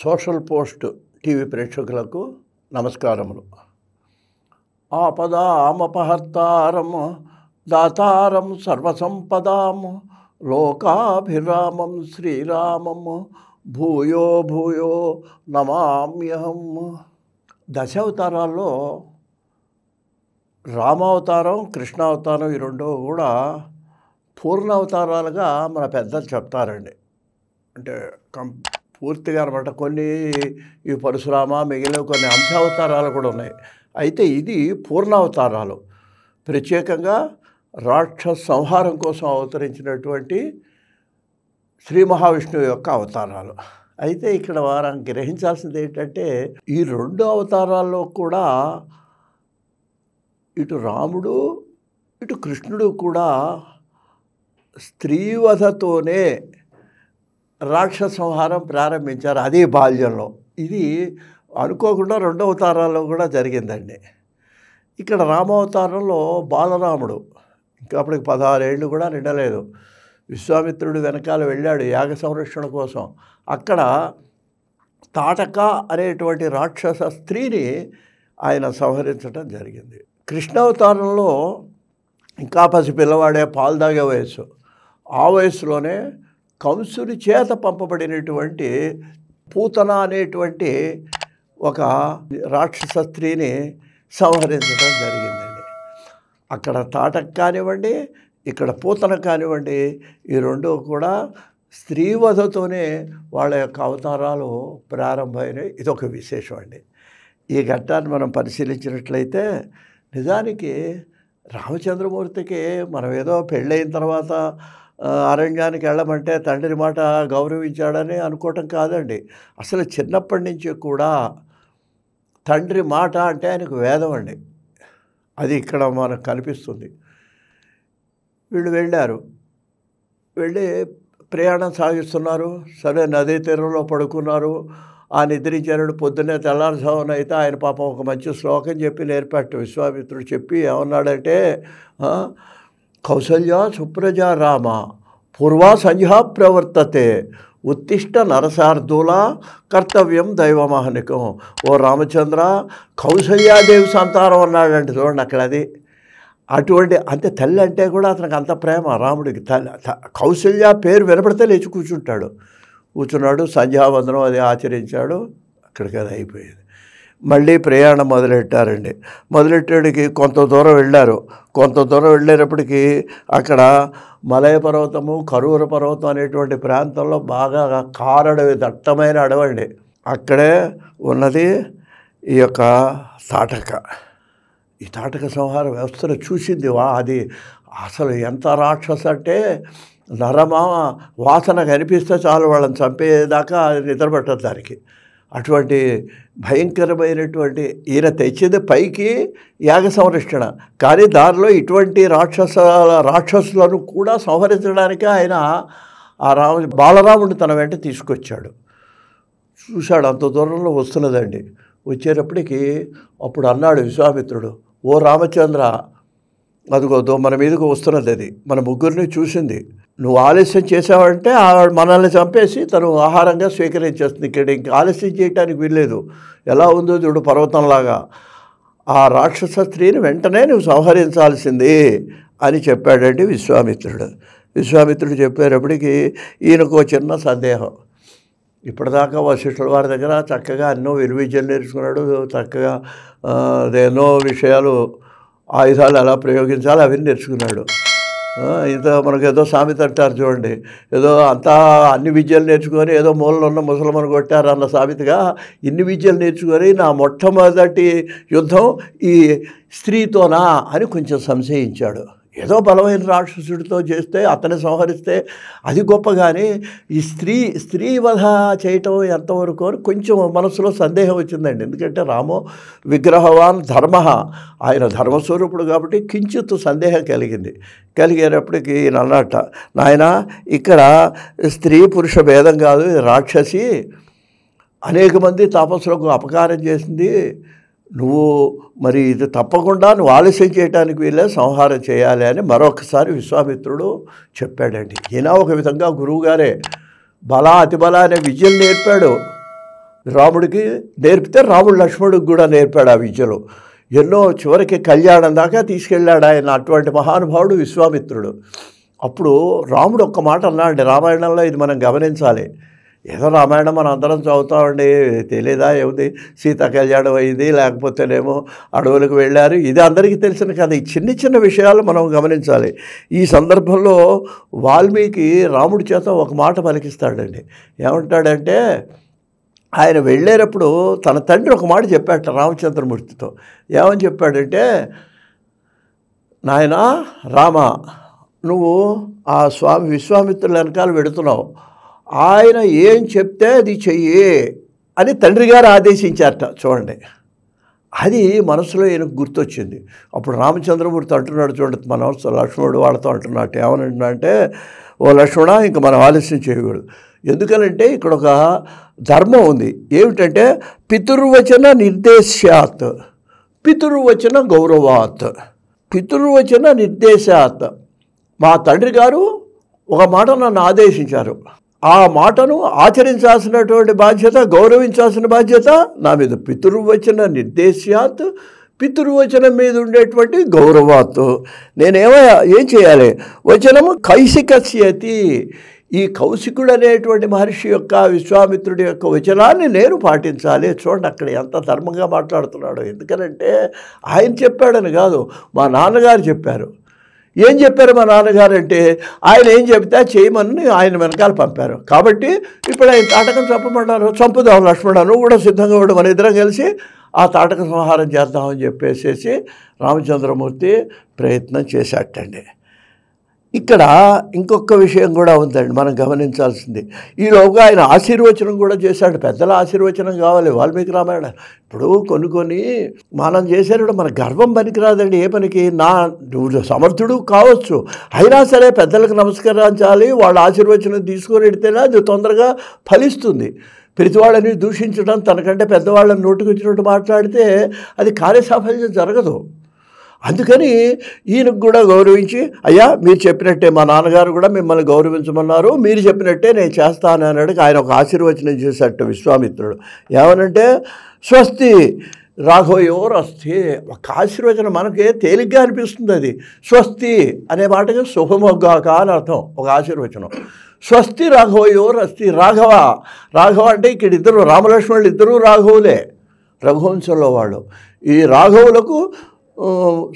Social post TV ప్రేక్షకులకు నమస్కారములు. ఆపదామపహర్తారం దాతారం సర్వసంపదాం లోకాభిరామం శ్రీరామం భూయో భూయో నమామ్యహం. దశావతారాల్లో రామావతారం, కృష్ణావతారం ఈ రెండు కూడా పూర్ణావతారాలుగా మన పెద్దలు చెప్తారండి. అంటే పూర్తిగా అనమాట. కొన్ని ఈ పరశురామ, మిగిలిన కొన్ని అంశావతారాలు కూడా ఉన్నాయి. అయితే ఇది పూర్ణావతారాలు. ప్రత్యేకంగా రాక్షస సంహారం కోసం అవతరించినటువంటి శ్రీ మహావిష్ణువు యొక్క అవతారాలు. అయితే ఇక్కడ వారం గ్రహించాల్సింది ఏంటంటే, ఈ రెండు అవతారాల్లో కూడా ఇటు రాముడు ఇటు కృష్ణుడు కూడా స్త్రీవధతోనే రాక్షస సంహారం ప్రారంభించారు. అది బాల్యంలో. ఇది అనుకోకుండా రెండవ అవతారాల్లో కూడా జరిగిందండి. ఇక్కడ రామావతారంలో బాలరాముడు ఇంకా అప్పటికి 16 ఏళ్ళు కూడా నిండలేదు. విశ్వామిత్రుడు వెనకాల వెళ్ళాడు యాగ సంరక్షణ కోసం. అక్కడ తాటక అనేటువంటి రాక్షస స్త్రీని ఆయన సంహరించడం జరిగింది. కృష్ణావతారంలో ఇంకా పసి పిల్లవాడే, పాలు తాగే వయస్సు. ఆ వయసులోనే కంసుని చేత పంపబడినటువంటి పూతన అనేటువంటి ఒక రాక్షస స్త్రీని సంహరించడం జరిగిందండి. అక్కడ తాటక కానివ్వండి, ఇక్కడ పూతన కానివ్వండి, ఈ రెండు కూడా స్త్రీవధతోనే వాళ్ళ యొక్క అవతారాలు ప్రారంభమైనవి. ఇదొక విశేషం అండి. ఈ ఘట్టాన్ని మనం పరిశీలించినట్లయితే నిజానికి రామచంద్రమూర్తికి మనం ఏదో పెళ్ళైన తర్వాత అరణ్యానికి వెళ్ళమంటే తండ్రి మాట గౌరవించాడని అనుకోవటం కాదండి. అసలు చిన్నప్పటి నుంచి కూడా తండ్రి మాట అంటే ఆయనకు వేదం అండి. అది ఇక్కడ మనకు కనిపిస్తుంది. వీళ్ళు వెళ్ళారు, వెళ్ళి ప్రయాణం సాగిస్తున్నారు. సరే, నదీ తీరంలో పడుకున్నారు. ఆ నిద్రించారు. పొద్దున్నే తెల్లారుజామున అయితే ఆయన పాపం ఒక మంచి శ్లోకం చెప్పి నేర్పాడు. విశ్వామిత్రుడు చెప్పి ఏమన్నాడంటే, కౌసల్య సుప్రజా రామ పూర్వా సంధ్యా ప్రవర్తతే ఉత్తిష్ట నరసార్దూల కర్తవ్యం దైవమహనికం. ఓ రామచంద్ర, కౌసల్యాదేవి సంతానం అన్నాడంటే చూడండి అక్కడ. అది అటువంటి అంతే. తల్లి అంటే కూడా అతనికి అంత ప్రేమ రాముడికి. కౌసల్య పేరు వినపడితే లేచి కూర్చున్నాడు. సంధ్యావందనం అది ఆచరించాడు. అక్కడికి అది అయిపోయింది. మళ్ళీ ప్రయాణం మొదలెట్టారండి. మొదలెట్టేటికి కొంత దూరం వెళ్ళారు. కొంత దూరం వెళ్ళేటప్పటికి అక్కడ మలయ పర్వతము, కరూర పర్వతం అనేటువంటి ప్రాంతంలో బాగా కారడవి, దట్టమైన అడవండి. అక్కడే ఉన్నది ఈ యొక్క తాటక. ఈ తాటక సంహార వ్యవస్థను చూసింది. అది అసలు ఎంత రాక్షస అంటే, నరమా వాసన కనిపిస్తే చాలు వాళ్ళని చంపేదాకా నిద్రపట్టదు దానికి. అటువంటి భయంకరమైనటువంటి ఈయన తెచ్చింది పైకి యాగ సంరక్షణ, కానీ దారిలో ఇటువంటి రాక్షసులను కూడా సంహరించడానికి ఆయన బాలరాముడిని తన వెంట తీసుకొచ్చాడు. చూశాడు అంత దూరంలో వస్తున్నదండి. వచ్చేటప్పటికి అప్పుడు అన్నాడు విశ్వామిత్రుడు, ఓ రామచంద్ర, అదిగోదో మన మీదకు వస్తున్నది. అది మన ముగ్గురిని చూసింది. నువ్వు ఆలస్యం చేసావంటే మనల్ని చంపేసి తను ఆహారంగా స్వీకరించేస్తుంది. ఇక్కడ ఇంక ఆలస్యం చేయడానికి వీల్లేదు. ఎలా ఉందో చూడు పర్వతంలాగా. ఆ రాక్షస స్త్రీని వెంటనే నువ్వు సంహరించాల్సింది అని చెప్పాడండి విశ్వామిత్రుడు. విశ్వామిత్రుడు చెప్పేటప్పటికి ఈయనకు చిన్న సందేహం. ఇప్పటిదాకా వశిష్ఠుల వారి దగ్గర చక్కగా ఎన్నో విలువిద్యలు నేర్చుకున్నాడు. చక్కగా ఎన్నో విషయాలు, ఆయుధాలు ఎలా ప్రయోగించాలో అవన్నీ నేర్చుకున్నాడు. ఇంత మనకు ఏదో సామెత అంటారు చూడండి, ఏదో అంతా అన్ని విద్యలు నేర్చుకొని ఏదో మూలలో ఉన్న ముసలమని కొట్టారు అన్న సామెతగా ఇన్ని విద్యలు నేర్చుకొని నా మొట్టమొదటి యుద్ధం ఈ స్త్రీతోనా అని కొంచెం సంశయించాడు. ఏదో బలమైన రాక్షసుడితో చేస్తే, అతన్ని సంహరిస్తే అది గొప్ప, కానీ ఈ స్త్రీ వధ చేయటం ఎంతవరకు అని కొంచెం మనసులో సందేహం వచ్చిందండి. ఎందుకంటే రామో విగ్రహవాన్ ధర్మ, ఆయన ధర్మస్వరూపుడు కాబట్టి కించిత్ సందేహం కలిగేటప్పటికి ఈయన అన్నట్ట, నాయన ఇక్కడ స్త్రీ పురుష భేదం కాదు, రాక్షసి అనేక మంది తపస్సులకు అపకారం చేసింది. నువ్వు మరి ఇది తప్పకుండా నువ్వు ఆలస్యం చేయడానికి వీళ్ళే సంహారం చేయాలి అని మరొకసారి విశ్వామిత్రుడు చెప్పాడండి. ఈయన ఒక విధంగా గురువుగారే బల అతిబల అనే విద్యలు నేర్పాడు. రాముడికి నేర్పితే రాముడు లక్ష్మణుడికి కూడా నేర్పాడు ఆ విద్యలు. ఎన్నో చివరికి కళ్యాణం దాకా తీసుకెళ్ళాడు ఆయన. అటువంటి మహానుభావుడు విశ్వామిత్రుడు. అప్పుడు రాముడు ఒక్క మాట అన్నాడు రామాయణంలో, ఇది మనం గమనించాలి. ఏదో రామాయణం మనం అందరం చదువుతామండి, తెలియదా ఏముంది, సీతా కళ్యాణం అయింది, లేకపోతేనేమో అడవులకు వెళ్ళారు, ఇది అందరికీ తెలిసిన కథ. ఈ చిన్న చిన్న విషయాలు మనం గమనించాలి. ఈ సందర్భంలో వాల్మీకి రాముడి చేత ఒక మాట పలికిస్తాడండి. ఏమంటాడంటే, ఆయన వెళ్ళేటప్పుడు తన తండ్రి ఒక మాట చెప్పాట రామచంద్రమూర్తితో. ఏమని చెప్పాడంటే, నాయనా రామ, నువ్వు ఆ స్వామి విశ్వామిత్రుల వెనకాల వెడుతున్నావు, ఆయన ఏం చెప్తే అది చెయ్యి అని తండ్రి గారు ఆదేశించారట. చూడండి, అది మనసులో ఈయనకు గుర్తొచ్చింది. అప్పుడు రామచంద్రమూర్తి అంటున్నాడు, చూడండి, మన లక్ష్మణుడు వాళ్ళతో అంటున్నట్టు ఏమనంటే, ఓ లక్ష్మణ, ఇంక మనం ఆలస్యం చేయకూడదు. ఎందుకనంటే ఇక్కడ ఒక ధర్మం ఉంది. ఏమిటంటే, పితృవచన నిర్దేశాత్ పితృవచన గౌరవాత్. పితృవచన నిర్దేశాత్, మా తండ్రి గారు ఒక మాట నన్ను ఆదేశించారు, ఆ మాటను ఆచరించాల్సినటువంటి బాధ్యత, గౌరవించాల్సిన బాధ్యత నా మీద. పితృవచన నిర్దేశాత్, పితృవచనం మీద ఉండేటువంటి గౌరవాత్. ఏం చేయాలి? వచనము కైశికస్యతి, ఈ కౌశికుడు అనేటువంటి మహర్షి యొక్క, విశ్వామిత్రుడి యొక్క వచనాన్ని నేను పాటించాలి. చూడండి అక్కడ ఎంత ధర్మంగా మాట్లాడుతున్నాడు. ఎందుకనంటే ఆయన చెప్పాడని కాదు, మా నాన్నగారు చెప్పారు. ఏం చెప్పారు మా నాన్నగారు అంటే, ఆయన ఏం చెప్తే చేయమని ఆయన వెనకాల పంపారు. కాబట్టి ఇప్పుడు ఆయన తాటకం చంపమన్నారు, చంపుదాం లక్ష్మణ, నువ్వు కూడా సిద్ధంగా ఉండు, మన ఇద్దరం కలిసి ఆ తాటక సంహారం చేద్దామని చెప్పేసేసి రామచంద్రమూర్తి ప్రయత్నం చేశాటండి. ఇక్కడ ఇంకొక విషయం కూడా ఉందండి మనం గమనించాల్సింది. ఈలోగా ఆయన ఆశీర్వచనం కూడా చేశాడు. పెద్దల ఆశీర్వచనం కావాలి వాల్మీకి రామాయణం. ఇప్పుడు కొన్ని మనం చేసేటప్పుడు మన గర్వం పనికిరాదండి. ఏ పనికి? నువ్వు సమర్థుడు కావచ్చు, అయినా సరే పెద్దలకు నమస్కరించాలి, వాళ్ళ ఆశీర్వచనం తీసుకొని వెడితేనే అది తొందరగా ఫలిస్తుంది. ప్రతివాళ్ళని దూషించడం, తనకంటే పెద్దవాళ్ళని నోటుకొచ్చినట్టు మాట్లాడితే అది కార్యసాఫల్యం జరగదు. అందుకని ఈయనకు కూడా గౌరవించి, అయ్యా మీరు చెప్పినట్టే మా నాన్నగారు కూడా మిమ్మల్ని గౌరవించమన్నారు, మీరు చెప్పినట్టే నేను చేస్తాను అన్నాడు. ఆయన ఒక ఆశీర్వచనం చేశాడు విశ్వామిత్రుడు. ఏమనంటే, స్వస్తి రాఘవయోర్ అస్థి. ఒక ఆశీర్వచనం మనకి తేలిగ్గా అనిపిస్తుంది. అది స్వస్తి అనే మాటకి శుభమొగ్గాక అని అర్థం. ఒక ఆశీర్వచనం స్వస్తి రాఘవయోర్ అస్థి. రాఘవ అంటే ఇక్కడ ఇద్దరు రామలక్ష్మణులు ఇద్దరు రాఘవులే, రఘువంశంలో వాళ్ళు. ఈ రాఘవులకు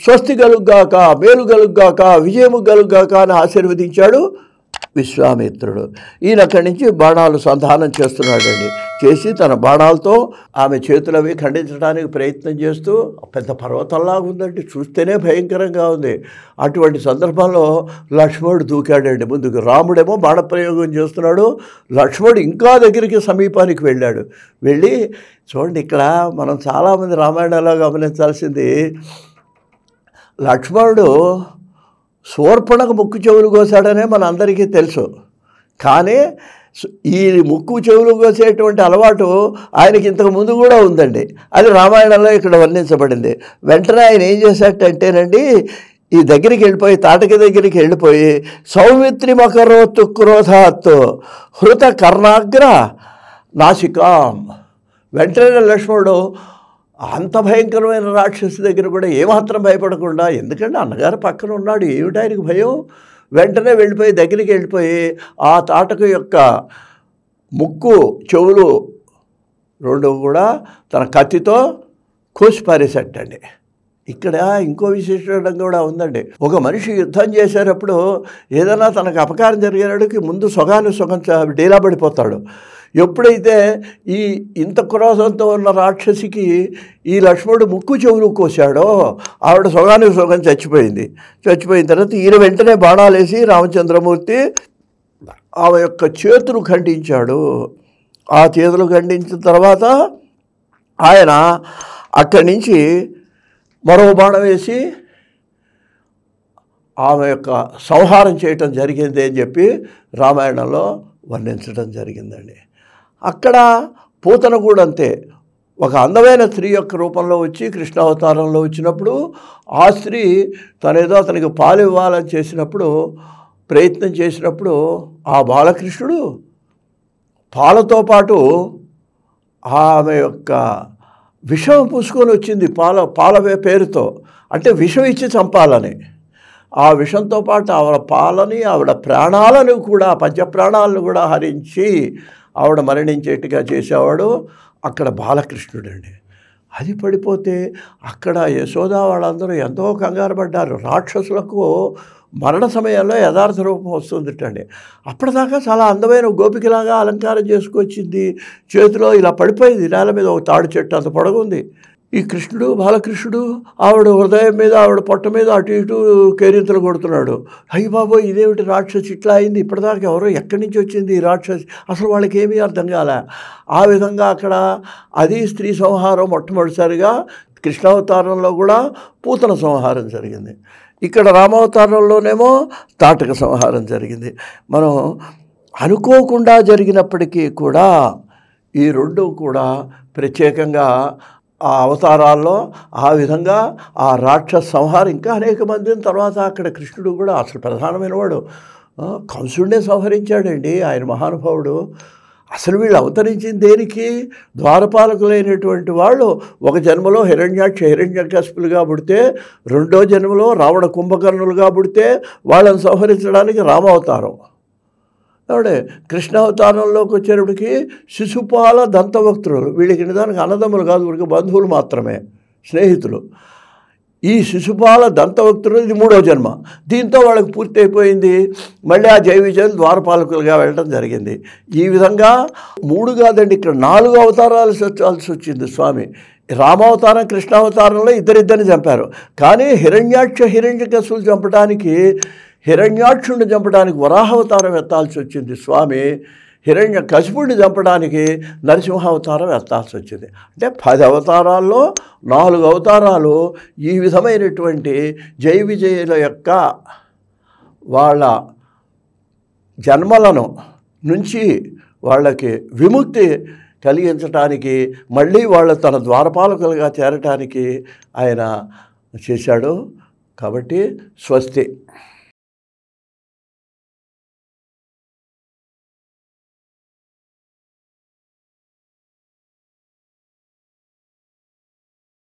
స్వస్తి కలుగ్గాక, మేలు కలుగ్గాక, విజయము కలుగ్గాక అని ఆశీర్వదించాడు విశ్వామిత్రుడు. ఈయన అక్కడి నుంచి బాణాలు సంధానం చేస్తున్నాడండి. చేసి తన బాణాలతో ఆమె చేతులవి ఖండించడానికి ప్రయత్నం చేస్తూ, పెద్ద పర్వతంలాగా ఉందండి, చూస్తేనే భయంకరంగా ఉంది. అటువంటి సందర్భంలో లక్ష్మణుడు దూకాడండి ముందుకు. రాముడేమో బాణప్రయోగం చేస్తున్నాడు, లక్ష్మణుడు ఇంకా దగ్గరికి సమీపానికి వెళ్ళాడు. వెళ్ళి చూడండి, ఇక్కడ మనం చాలామంది రామాయణంలో గమనించాల్సింది, లక్ష్మణుడు శూర్పణకు ముక్కు చెవులు కోసాడనే మన అందరికీ తెలుసు. కానీ ఈ ముక్కు చెవులు కోసేటువంటి అలవాటు ఆయనకి ఇంతకు ముందు కూడా ఉందండి. అది రామాయణంలో ఇక్కడ వర్ణించబడింది. వెంటనే ఆయన ఏం చేశాడంటేనండి, ఈ దగ్గరికి వెళ్ళిపోయి, తాటకి దగ్గరికి వెళ్ళిపోయి, సౌమిత్రి మకరోత్తు క్రోధాత్ హృత కర్ణాగ్ర నాసికాం. వెంటనే లక్ష్మణుడు అంత భయంకరమైన రాక్షసి దగ్గర కూడా ఏమాత్రం భయపడకుండా, ఎందుకంటే అన్నగారు పక్కన ఉన్నాడు, ఏమిటి ఆయనకు భయం, వెంటనే వెళ్ళిపోయి దగ్గరికి వెళ్ళిపోయి ఆ తాటకు యొక్క ముక్కు చెవులు రెండు కూడా తన కత్తితో కోసి పారేసట్టండి. ఇక్కడ ఇంకో విశేషం కూడా ఉందండి. ఒక మనిషి యుద్ధం చేసేటప్పుడు ఏదైనా తనకు అపకారం జరిగేటికి ముందు సొగం డీలా పడిపోతాడు. ఎప్పుడైతే ఇంత క్రోధంతో ఉన్న రాక్షసికి ఈ లక్ష్మణుడు ముక్కు చెవులు కోసాడో, ఆవిడ సొగం చచ్చిపోయింది. చచ్చిపోయిన తర్వాత ఈయన వెంటనే బాణాలేసి రామచంద్రమూర్తి ఆమె యొక్క చేతులు ఖండించాడు. ఆ చేతులు ఖండించిన తర్వాత ఆయన అక్కడి నుంచి మరో బాణం వేసి ఆమె యొక్క సంహారం చేయటం జరిగింది అని చెప్పి రామాయణంలో వర్ణించడం జరిగిందండి. అక్కడ పూతన కూడా అంతే, ఒక అందమైన స్త్రీ యొక్క రూపంలో వచ్చి కృష్ణావతారంలో వచ్చినప్పుడు ఆ స్త్రీ తనేదో అతనికి పాలు ఇవ్వాలని చేసినప్పుడు, ప్రయత్నం చేసినప్పుడు, ఆ బాలకృష్ణుడు పాలతో పాటు ఆమె యొక్క విషం పూసుకొని వచ్చింది పాల పేరుతో, అంటే విషం ఇచ్చి చంపాలని. ఆ విషంతో పాటు ఆవిడ పాలని, ఆవిడ ప్రాణాలను కూడా, పంచప్రాణాలను కూడా హరించి ఆవిడ మరణించేట్టుగా చేసేవాడు అక్కడ బాలకృష్ణుడండి. అది పడిపోతే అక్కడ యశోద వాళ్ళందరూ ఎంతో కంగారు పడ్డారు. రాక్షసులకు మరణ సమయంలో యథార్థ రూపం వస్తుందిటండి. అప్పటిదాకా చాలా అందమైన గోపికలాగా అలంకారం చేసుకొచ్చింది, చేతిలో ఇలా పడిపోయింది, నేల మీద ఒక తాడు చెట్టు అంత పొడగుంది. ఈ కృష్ణుడు, బాలకృష్ణుడు ఆవిడ హృదయం మీద, ఆవిడ పొట్ట మీద అటు ఇటు కేరింతలు కొడుతున్నాడు. అయ్యి బాబోయ్, ఇదేమిటి రాక్షసి ఇట్లా అయింది, ఇప్పటిదాకా ఎవరో ఎక్కడి నుంచి వచ్చింది ఈ రాక్షసి, అసలు వాళ్ళకి ఏమీ అర్థం కాలే. ఆ విధంగా అక్కడ అది స్త్రీ సంహారం మొట్టమొదటిసారిగా. కృష్ణావతారంలో కూడా పూతన సంహారం జరిగింది, ఇక్కడ రామావతారంలోనేమో తాటక సంహారం జరిగింది. మనం అనుకోకుండా జరిగినప్పటికీ కూడా ఈ రెండు కూడా ప్రత్యేకంగా ఆ అవతారాల్లో ఆ విధంగా ఆ రాక్షస సంహారం. ఇంకా అనేక మందిని తర్వాత అక్కడ కృష్ణుడు కూడా అసలు ప్రధానమైన వాడు కంసుడినే సంహరించాడండి ఆయన మహానుభావుడు. అసలు వీళ్ళు అవతరించింది దేనికి? ద్వారపాలకులైనటువంటి వాళ్ళు ఒక జన్మలో హిరణ్యకశిపులుగా పుడితే, రెండో జన్మలో రావణ కుంభకర్ణులుగా పుడితే వాళ్ళని సంహరించడానికి రామావతారం. కాబట్టి కృష్ణావతారంలోకి వచ్చేటప్పటికి శిశుపాల దంతవక్తులు, వీళ్ళకి నిదానికి అన్నదమ్ములు కాదు, వీళ్ళకి బంధువులు మాత్రమే, స్నేహితులు. ఈ శిశుపాల దంతవక్తులు ఇది మూడో జన్మ. దీంతో వాళ్ళకి పూర్తి అయిపోయింది. మళ్ళీ ఆ జయ విజయం ద్వారపాలకులుగా వెళ్ళడం జరిగింది. ఈ విధంగా 3 కాదండి, ఇక్కడ 4 అవతారాలు వచ్చాల్సి వచ్చింది స్వామి. రామావతారం, కృష్ణావతారంలో ఇద్దరిద్దరిని చంపారు. కానీ హిరణ్యకశిపులు చంపడానికి, హిరణ్యాక్షుడిని చంపడానికి వరాహావతారం ఎత్తాల్సి వచ్చింది స్వామి. హిరణ్యకశిపుడిని చంపడానికి నరసింహావతారం ఎత్తాల్సి వచ్చింది. అంటే 10 అవతారాల్లో 4 అవతారాలు ఈ విధమైనటువంటి జయ విజయుల యొక్క వాళ్ళ జన్మలను నుంచి వాళ్ళకి విముక్తి కలిగించటానికి, మళ్ళీ వాళ్ళు తన ద్వారపాలకులుగా చేరటానికి ఆయన చేశాడు. కాబట్టి స్వస్తి.